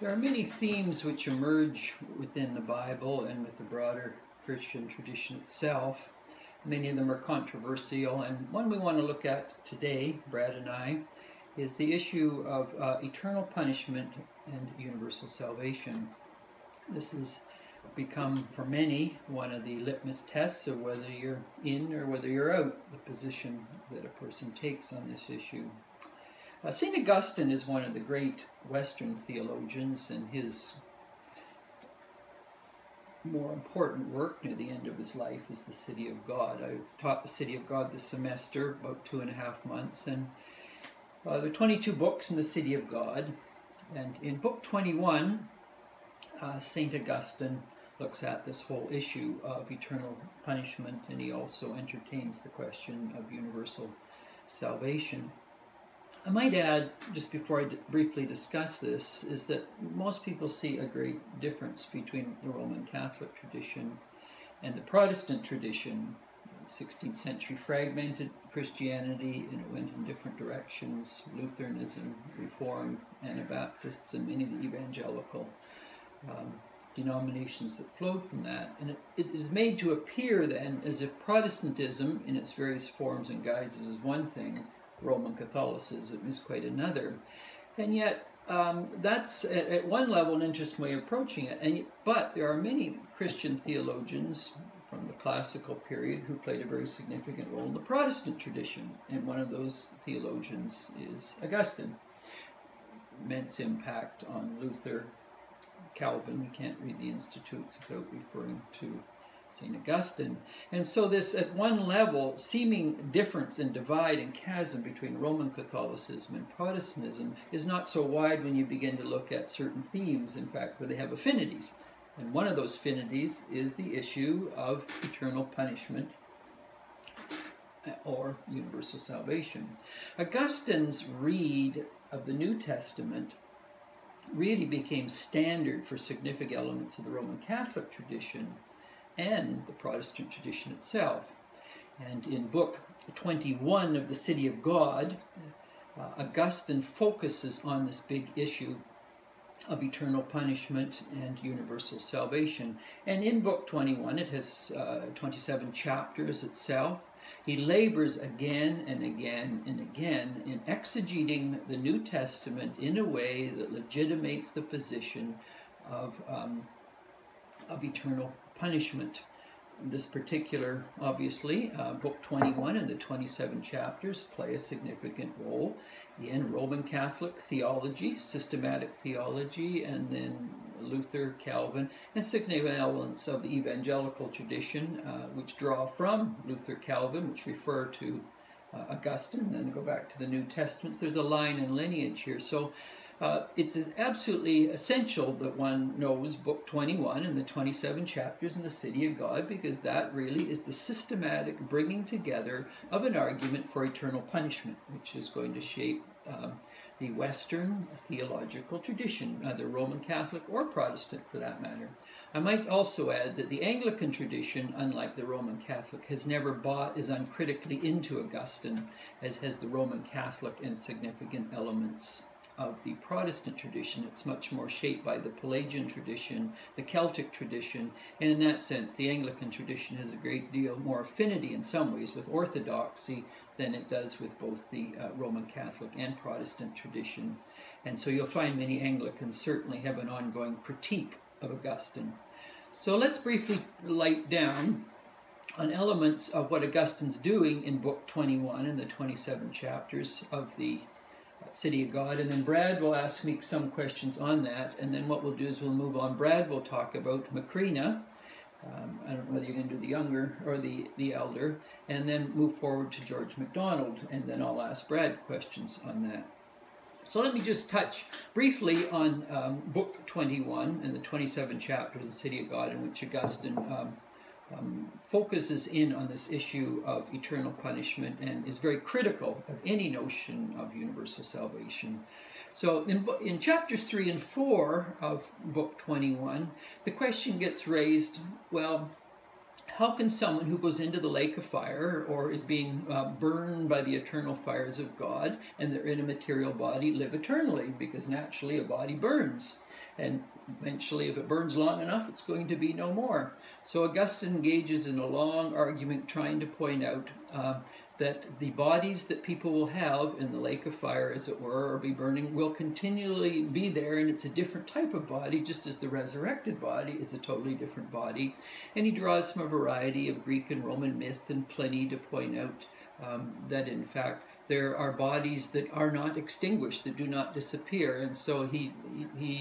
There are many themes which emerge within the Bible and with the broader Christian tradition itself. Many of them are controversial, and one we want to look at today, Brad and I, is the issue of eternal punishment and universal salvation. This has become, for many, one of the litmus tests of whether you're in or whether you're out, the position that a person takes on this issue. St. Augustine is one of the great Western theologians, and his more important work near the end of his life is the City of God. I've taught the City of God this semester, about 2.5 months, and there are 22 books in the City of God, and in book 21, St. Augustine looks at this whole issue of eternal punishment, and he also entertains the question of universal salvation. I might add, just before I briefly discuss this, is that most people see a great difference between the Roman Catholic tradition and the Protestant tradition. 16th century fragmented Christianity, and it went in different directions: Lutheranism, Reformed, Anabaptists, and many of the evangelical denominations that flowed from that. And it is made to appear then as if Protestantism, in its various forms and guises, is one thing, Roman Catholicism is quite another. And yet, that's at one level an interesting way of approaching it. But there are many Christian theologians from the classical period who played a very significant role in the Protestant tradition. And one of those theologians is Augustine. Immense impact on Luther, Calvin. We can't read the Institutes without referring to St. Augustine. And so this, at one level, seeming difference and divide and chasm between Roman Catholicism and Protestantism is not so wide when you begin to look at certain themes, in fact, where they have affinities. And one of those affinities is the issue of eternal punishment or universal salvation. Augustine's read of the New Testament really became standard for significant elements of the Roman Catholic tradition and the Protestant tradition itself. And in book 21 of the City of God, Augustine focuses on this big issue of eternal punishment and universal salvation. And in book 21, it has 27 chapters itself. He labors again and again and again in exegeting the New Testament in a way that legitimates the position of eternal punishment. This particular, obviously, book 21 and the 27 chapters play a significant role in Roman Catholic theology, systematic theology, and then Luther, Calvin, and significant elements of the evangelical tradition, which draw from Luther, Calvin, which refer to Augustine, and then go back to the New Testament. There's a line and lineage here. So it's absolutely essential that one knows book 21 and the 27 chapters in the City of God, because that really is the systematic bringing together of an argument for eternal punishment, which is going to shape the Western theological tradition, either Roman Catholic or Protestant for that matter. I might also add that the Anglican tradition, unlike the Roman Catholic, has never bought as uncritically into Augustine as has the Roman Catholic and significant elements of the Protestant tradition. It's much more shaped by the Pelagian tradition, the Celtic tradition, and in that sense the Anglican tradition has a great deal more affinity in some ways with orthodoxy than it does with both the Roman Catholic and Protestant tradition. And so you'll find many Anglicans certainly have an ongoing critique of Augustine. So let's briefly light down on elements of what Augustine's doing in book 21 and the 27 chapters of the City of God, and then Brad will ask me some questions on that, and then what we'll do is we'll move on. Brad will talk about Macrina. I don't know whether you're going to do the younger or the elder, and then move forward to George MacDonald, and then I'll ask Brad questions on that. So let me just touch briefly on book 21 and the 27 chapters of the City of God, in which Augustine focuses in on this issue of eternal punishment and is very critical of any notion of universal salvation. So in chapters 3 and 4 of book 21, the question gets raised, well, How can someone who goes into the lake of fire or is being burned by the eternal fires of God and they're in a material body live eternally? Because naturally a body burns. And eventually, if it burns long enough, it's going to be no more. So Augustine engages in a long argument trying to point out that the bodies that people will have in the lake of fire, as it were, or be burning, will continually be there, and it's a different type of body, just as the resurrected body is a totally different body. And he draws from a variety of Greek and Roman myth and Pliny to point out that, in fact, there are bodies that are not extinguished, that do not disappear. And so he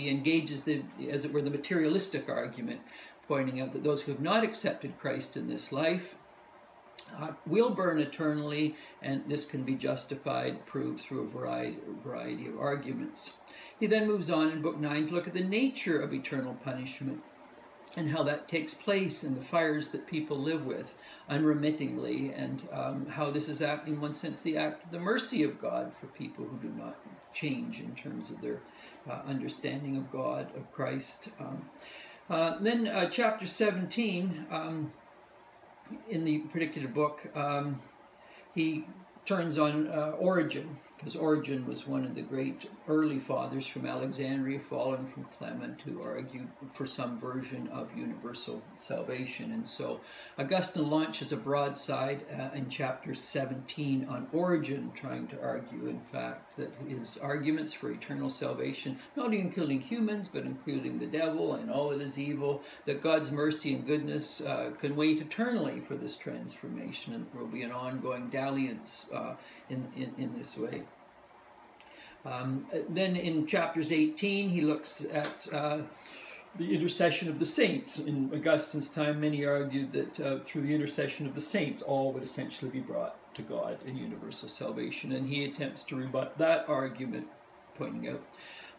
engages, as it were, the materialistic argument, pointing out that those who have not accepted Christ in this life will burn eternally, and this can be justified, proved through a variety of arguments. He then moves on in Book 9 to look at the nature of eternal punishment and how that takes place in the fires that people live with unremittingly, and how this is, in one sense, the act of the mercy of God for people who do not change in terms of their understanding of God, of Christ. Then chapter 17, in the particular book, he turns on Origen, because Origen was one of the great early fathers from Alexandria, fallen from Clement, who argued for some version of universal salvation. And so Augustine launches a broadside in chapter 17 on Origen, trying to argue, in fact, that his arguments for eternal salvation, not only including humans, but including the devil and all that is evil, that God's mercy and goodness can wait eternally for this transformation, and there will be an ongoing dalliance in this way. Then in chapters 18, he looks at the intercession of the saints. In Augustine's time, many argued that through the intercession of the saints, all would essentially be brought to God in universal salvation, and he attempts to rebut that argument, pointing out.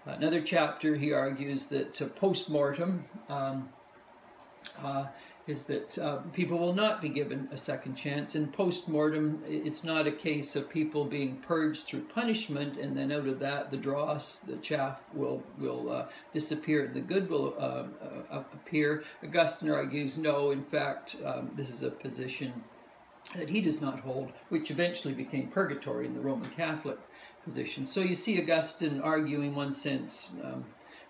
Another chapter, he argues that post-mortem is that people will not be given a second chance. In post-mortem, it's not a case of people being purged through punishment, and then out of that, the dross, the chaff will disappear, and the good will appear. Augustine argues, no, in fact, this is a position that he does not hold, which eventually became purgatory in the Roman Catholic position. So you see Augustine arguing, in one sense,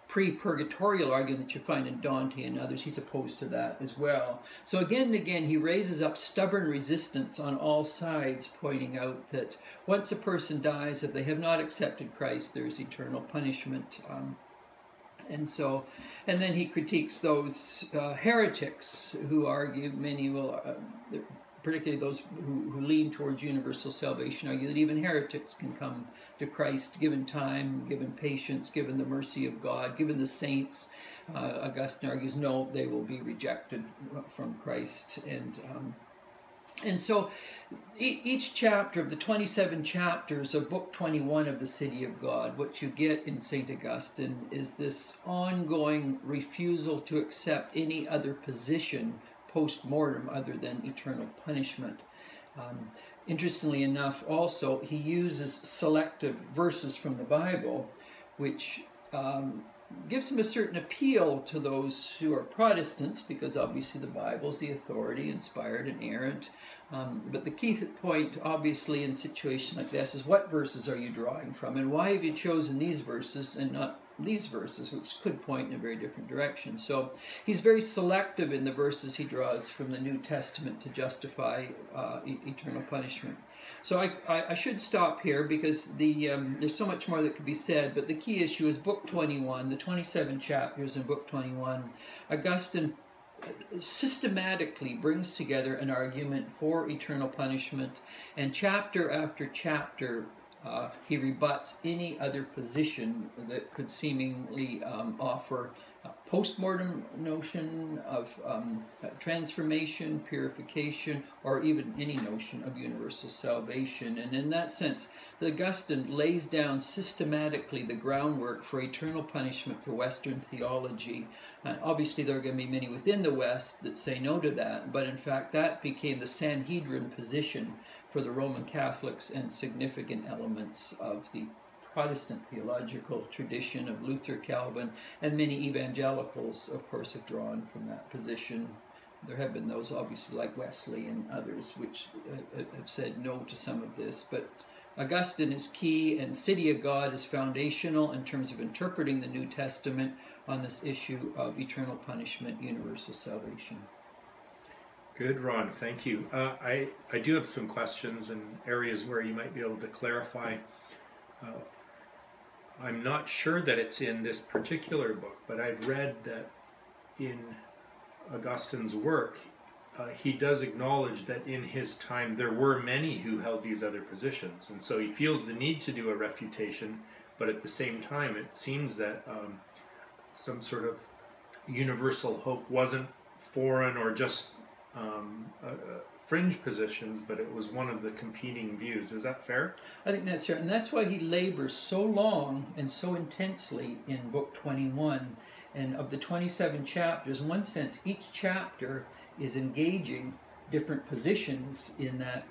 pre-purgatorial argument that you find in Dante and others. He's opposed to that as well. So again and again, he raises up stubborn resistance on all sides, pointing out that once a person dies, if they have not accepted Christ, there's eternal punishment. And then he critiques those heretics who argue, many will, particularly those who lean towards universal salvation, argue that even heretics can come to Christ given time, given patience, given the mercy of God, given the saints. Augustine argues, no, they will be rejected from Christ. And so each chapter of the 27 chapters of Book 21 of the City of God, what you get in St. Augustine is this ongoing refusal to accept any other position post-mortem other than eternal punishment. Interestingly enough, also, he uses selective verses from the Bible, which gives him a certain appeal to those who are Protestants, because obviously the Bible is the authority, inspired, and inerrant. But the key point, obviously, in a situation like this is, what verses are you drawing from, and why have you chosen these verses and not these verses, which could point in a very different direction. So he's very selective in the verses he draws from the New Testament to justify eternal punishment. So I should stop here, because there's so much more that could be said, but the key issue is Book 21, the 27 chapters in Book 21. Augustine systematically brings together an argument for eternal punishment, and chapter after chapter he rebuts any other position that could seemingly offer a post-mortem notion of transformation, purification, or even any notion of universal salvation. And in that sense, Augustine lays down systematically the groundwork for eternal punishment for Western theology. Obviously, there are going to be many within the West that say no to that, but in fact, that became the Sanhedrin position for the Roman Catholics and significant elements of the Protestant theological tradition of Luther, Calvin, and many evangelicals, of course, have drawn from that position There have been those, obviously, like Wesley and others, which have said no to some of this. But Augustine is key, and City of God is foundational in terms of interpreting the New Testament on this issue of eternal punishment, universal salvation. Good, Ron. Thank you. I do have some questions and areas where you might be able to clarify. I'm not sure that it's in this particular book, but I've read that in Augustine's work, he does acknowledge that in his time there were many who held these other positions, and so he feels the need to do a refutation, but at the same time it seems that some sort of universal hope wasn't foreign or just fringe positions, but it was one of the competing views. Is that fair? I think that's fair, and that's why he labors so long and so intensely in Book 21. And of the 27 chapters, in one sense, each chapter is engaging different positions in that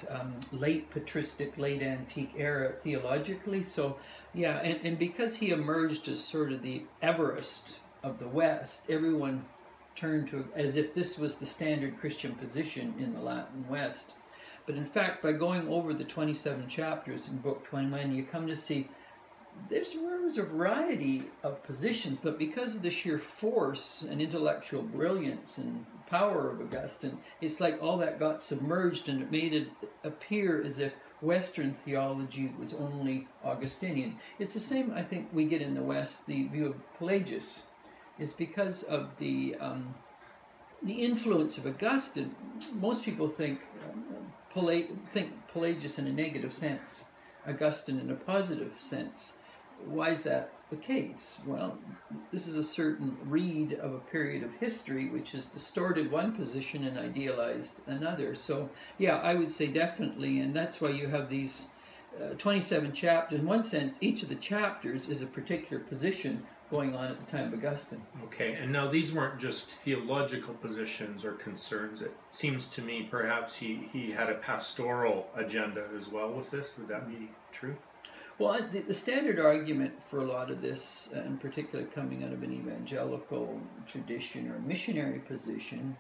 late patristic, late antique era theologically. So, yeah, and because he emerged as sort of the Everest of the West, everyone turned to as if this was the standard Christian position in the Latin West. But in fact, by going over the 27 chapters in Book 21, you come to see there's a variety of positions, but because of the sheer force and intellectual brilliance and power of Augustine, it's like all that got submerged, and it made it appear as if Western theology was only Augustinian. It's the same, I think, we get in the West, the view of Pelagius. Is because of the influence of Augustine. Most people think Pelagius in a negative sense, Augustine in a positive sense. Why is that the case? Well, this is a certain read of a period of history which has distorted one position and idealized another. So, yeah, I would say definitely, and that's why you have these 27 chapters. In one sense, each of the chapters is a particular position going on at the time of Augustine. Okay, and now these weren't just theological positions or concerns. It seems to me perhaps he had a pastoral agenda as well with this. Would that be true? Well, the standard argument for a lot of this, in particular coming out of an evangelical tradition or missionary position,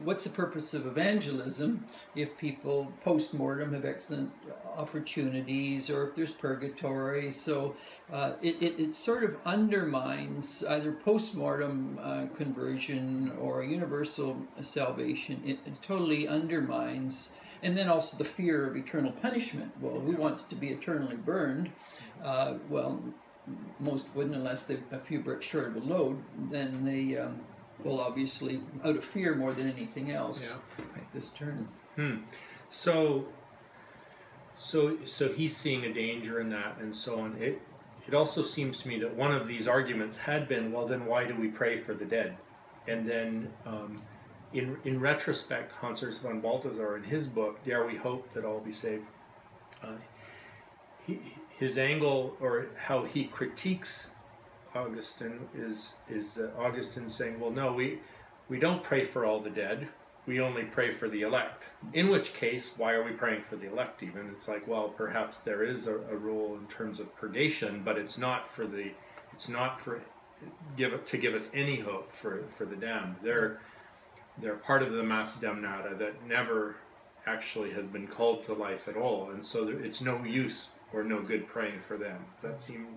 what's the purpose of evangelism if people post-mortem have excellent opportunities, or if there's purgatory? So it sort of undermines either post-mortem conversion or universal salvation. It totally undermines, and then also the fear of eternal punishment. Well, who wants to be eternally burned? Well, most wouldn't unless they're a few bricks short of a load. Then they well, obviously, out of fear more than anything else, make this turn. So he's seeing a danger in that, and so on. It also seems to me that one of these arguments had been, well, then why do we pray for the dead? And then, in retrospect, Hans Urs von Balthasar, in his book, Dare We Hope That All Be Saved, his angle, or how he critiques Augustine is that Augustine saying, well, no, we don't pray for all the dead, we only pray for the elect. In which case, why are we praying for the elect even? It's like, well, perhaps there is a rule in terms of purgation, but it's not for to give us any hope for the damned. They're part of the mass damnata that never actually has been called to life at all, and so it's no use or no good praying for them. Does that seem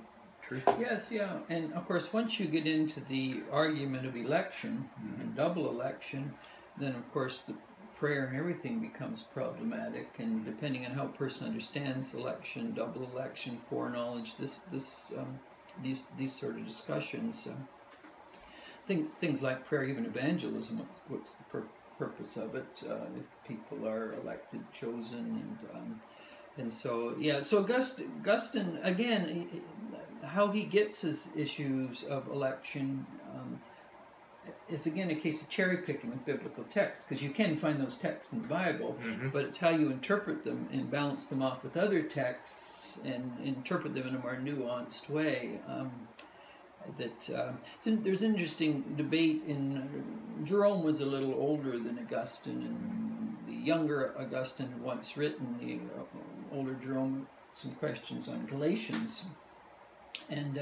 true? Yes, yeah. And of course, once you get into the argument of election and double election, then of course the prayer and everything becomes problematic. And depending on how a person understands election, double election, foreknowledge, these sort of discussions, things like prayer, even evangelism. What's the purpose of it? If people are elected, chosen, and so yeah. So Augustine again. How he gets his issues of election is again a case of cherry picking with biblical texts, because you can find those texts in the Bible, but it's how you interpret them and balance them off with other texts and interpret them in a more nuanced way. There's an interesting debate in Jerome was a little older than Augustine, and the younger Augustine had once written the older Jerome some questions on Galatians. And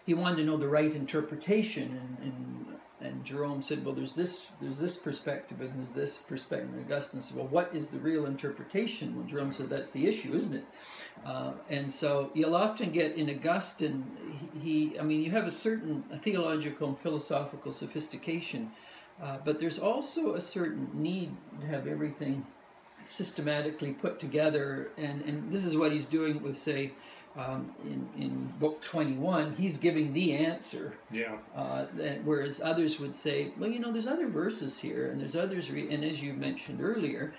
he wanted to know the right interpretation, and Jerome said, well, there's this perspective and there's this perspective. And Augustine said, well, what is the real interpretation? Well, Jerome said, that's the issue, isn't it? And so you'll often get in Augustine, I mean, you have a certain theological and philosophical sophistication, but there's also a certain need to have everything systematically put together, and this is what he's doing with, say, in book 21, he's giving the answer. Yeah. Whereas others would say, well, you know, there's other verses here, and there's others, and as you mentioned earlier,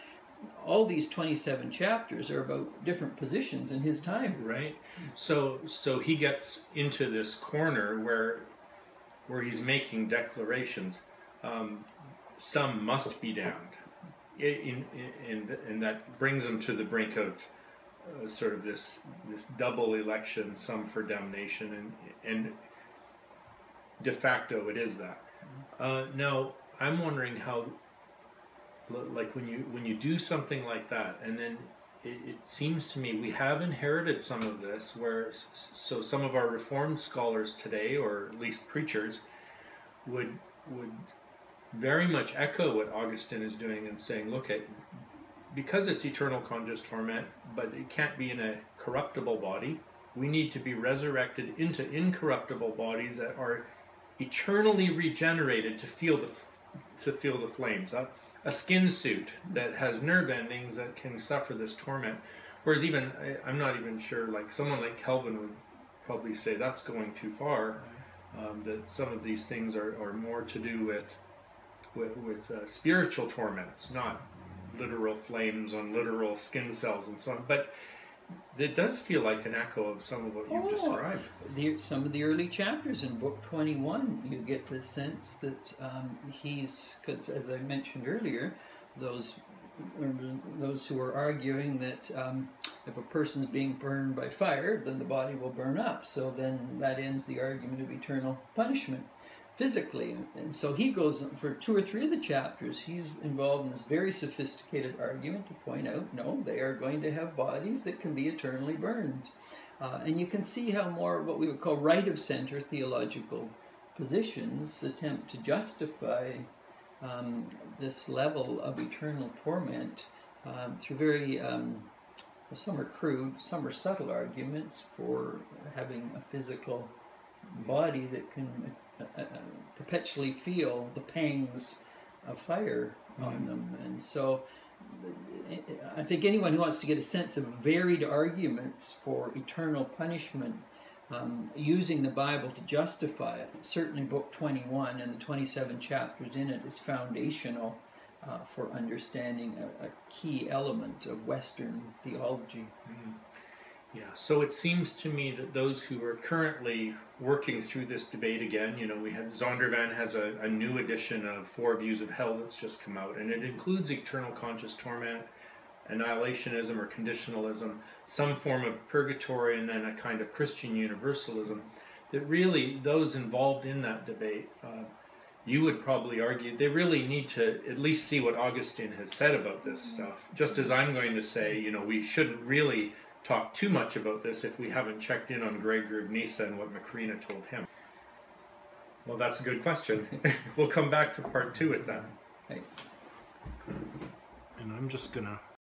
all these 27 chapters are about different positions in his time. Right. So he gets into this corner where he's making declarations. Some must be damned. And that brings him to the brink of sort of this double election, some for damnation, and de facto it is that. Now I'm wondering how, like when you do something like that, and then it seems to me we have inherited some of this, where so some of our Reformed scholars today, or at least preachers, would very much echo what Augustine is doing and saying, look, because it's eternal conscious torment, but it can't be in a corruptible body, we need to be resurrected into incorruptible bodies that are eternally regenerated to feel the flames. A skin suit that has nerve endings that can suffer this torment. Whereas even, I'm not even sure, like someone like Calvin would probably say that's going too far, that some of these things are more to do with spiritual torments, not literal flames on literal skin cells and so on. But it does feel like an echo of some of what you've described. Some of the early chapters in book 21, you get the sense that because as I mentioned earlier, those who are arguing that if a person's being burned by fire, then the body will burn up. So then that ends the argument of eternal punishment physically. And so he goes, for 2 or 3 of the chapters, he's involved in this very sophisticated argument to point out, no, they are going to have bodies that can be eternally burned. And you can see how more what we would call right-of-center theological positions attempt to justify this level of eternal torment through very, some are crude, some are subtle arguments for having a physical body that can perpetually feel the pangs of fire on them. And so I think anyone who wants to get a sense of varied arguments for eternal punishment using the Bible to justify it, certainly book 21 and the 27 chapters in it is foundational for understanding a key element of Western theology. Yeah, so it seems to me that those who are currently working through this debate again, you know, we have Zondervan has a new edition of 4 Views of Hell that's just come out, and it includes eternal conscious torment, annihilationism or conditionalism, some form of purgatory, and then a kind of Christian universalism. That really, those involved in that debate, you would probably argue, they really need to at least see what Augustine has said about this stuff. Just as I'm going to say, you know, we shouldn't really talk too much about this if we haven't checked in on Gregor of Nyssa and what Macrina told him. Well, that's a good question. We'll come back to part 2 with that. Right. And I'm just going to